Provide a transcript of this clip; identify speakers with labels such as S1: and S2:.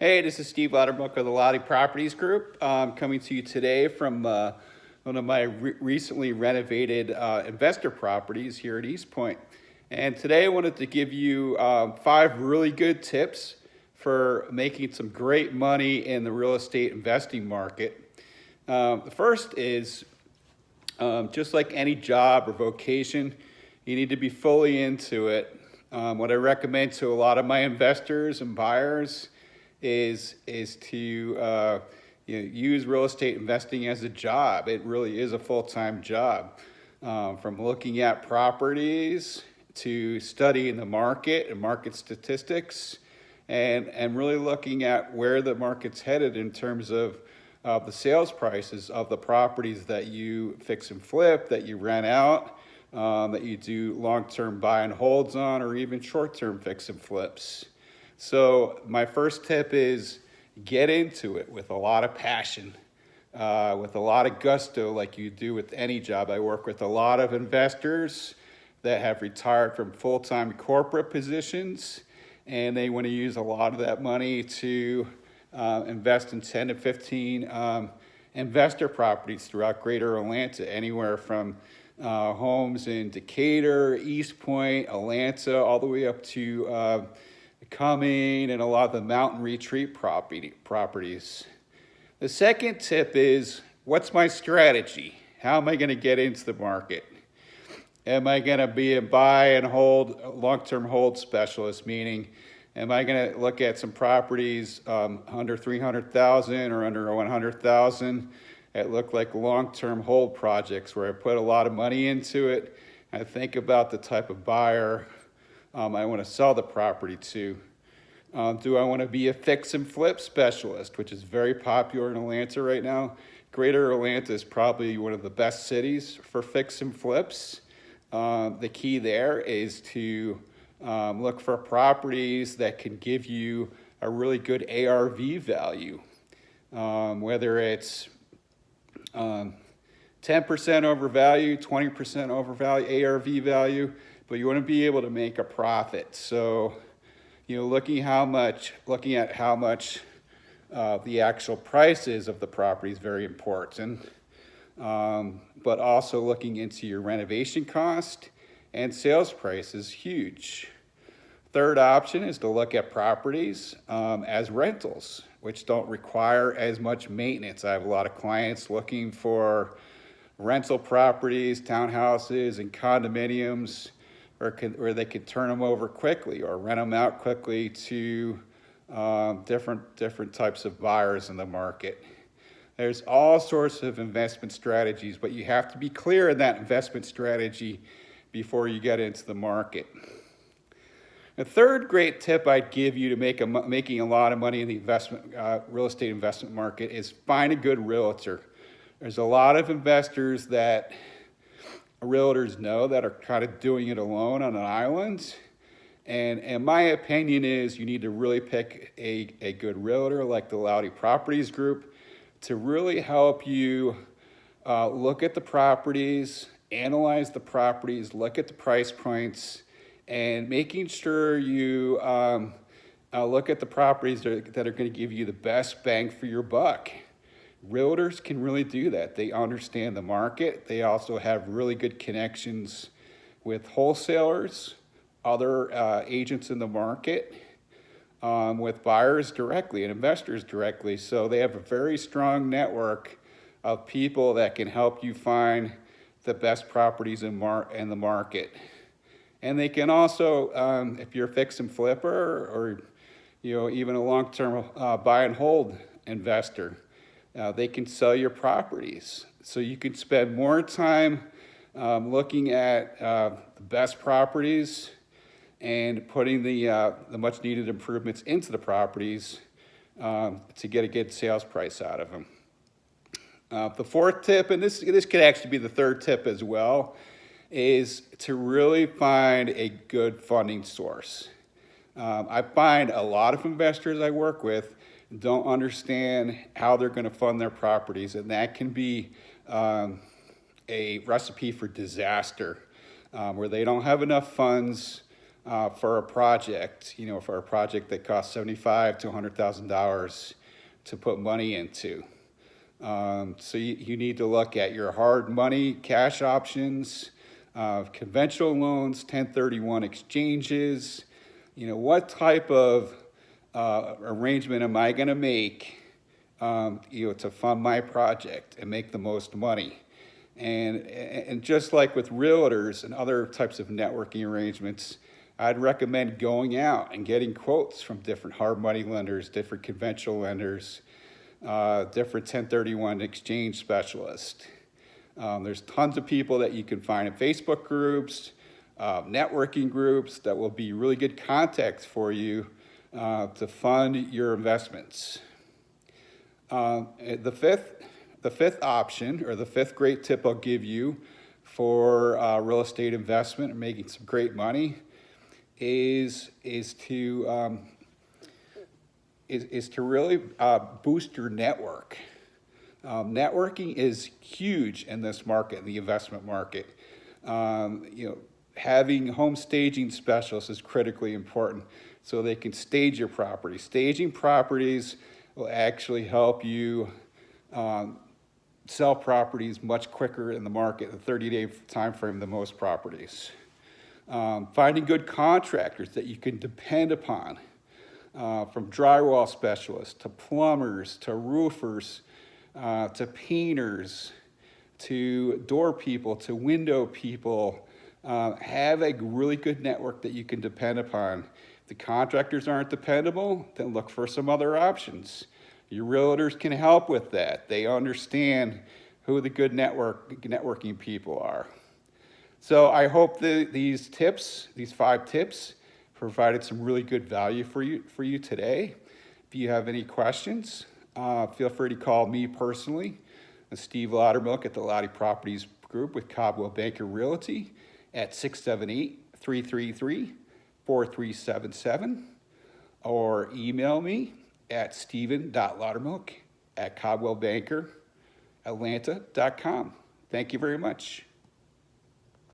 S1: Hey, this is Steve Lauterbach of the Lottie Properties Group. Coming to you today from one of my recently renovated investor properties here at East Point. And today I wanted to give you 5 really good tips for making some great money in the real estate investing market. The first is just like any job or vocation, you need to be fully into it. What I recommend to a lot of my investors and buyers is to use real estate investing as a job. It really is a full-time job. From looking at properties to studying the market and market statistics, and really looking at where the market's headed in terms of the sales prices of the properties that you fix and flip, that you rent out, that you do long-term buy and holds on, or even short-term fix and flips. So my first tip is get into it with a lot of passion, with a lot of gusto, like you do with any job. I work with a lot of investors that have retired from full-time corporate positions, and they want to use a lot of that money to invest in 10 to 15 investor properties throughout Greater Atlanta, anywhere from homes in Decatur, East Point, Atlanta, all the way up to Cumming and a lot of the mountain retreat properties. The second tip is, what's my strategy? How am I going to get into the market? Am I going to be a buy and hold, long-term hold specialist, meaning am I going to look at some properties under 300,000 or under 100,000 that look like long-term hold projects where I put a lot of money into it? I think about the type of buyer I want to sell the property to. Do I want to be a fix and flip specialist, which is very popular in Atlanta right now? Greater Atlanta is probably one of the best cities for fix and flips. The key there is to look for properties that can give you a really good ARV value, whether it's 10% overvalue, 20% overvalue, ARV value, but you want to be able to make a profit. So, looking at how much the actual price is of the property is very important. But also looking into your renovation cost and sales price is huge. Third option is to look at properties as rentals, which don't require as much maintenance. I have a lot of clients looking for rental properties, townhouses, and condominiums, where they could turn them over quickly or rent them out quickly to different types of buyers in the market. There's all sorts of investment strategies, but you have to be clear in that investment strategy before you get into the market. The third great tip I'd give you to making a lot of money in the real estate investment market is find a good realtor. There's a lot of investors that realtors know that are kind of doing it alone on an island. And my opinion is you need to really pick a good realtor like the Lottie Properties Group to really help you look at the properties, analyze the properties, look at the price points, and making sure you look at the properties that are going to give you the best bang for your buck. Realtors can really do that. They understand the market. They also have really good connections with wholesalers, other agents in the market, with buyers directly and investors directly. So they have a very strong network of people that can help you find the best properties in the market. And they can also, if you're a fix and flipper or even a long-term buy and hold investor, they can sell your properties. So you can spend more time looking at the best properties and putting the much needed improvements into the properties to get a good sales price out of them. The fourth tip, and this could actually be the third tip as well, is to really find a good funding source. I find a lot of investors I work with don't understand how they're going to fund their properties, and that can be a recipe for disaster, where they don't have enough funds for a project, for a project that costs $75,000 to $100,000 to put money into. So you need to look at your hard money, cash options, conventional loans, 1031 exchanges. What type of arrangement am I going to make, to fund my project and make the most money? And just like with realtors and other types of networking arrangements, I'd recommend going out and getting quotes from different hard money lenders, different conventional lenders, different 1031 exchange specialists. There's tons of people that you can find in Facebook groups, networking groups that will be really good contacts for you to fund your investments. The fifth option, or the fifth great tip I'll give you for real estate investment and making some great money is to really boost your network. Networking is huge in this market, in the investment market. Having home staging specialists is critically important so they can stage your property. Staging properties will actually help you sell properties much quicker in the market, a 30-day time frame than most properties. Finding good contractors that you can depend upon, from drywall specialists to plumbers to roofers to painters to door people to window people. Have a really good network that you can depend upon. If the contractors aren't dependable, then look for some other options. Your realtors can help with that. They understand who the good networking people are. So I hope these 5 tips, provided some really good value for you today. If you have any questions, feel free to call me personally, Steve Loudermilk at the Lottie Properties Group with Coldwell Banker Realty at 678-333-4377, or email me at steven.loudermilk@coldwellbankeratlanta.com. Thank you very much.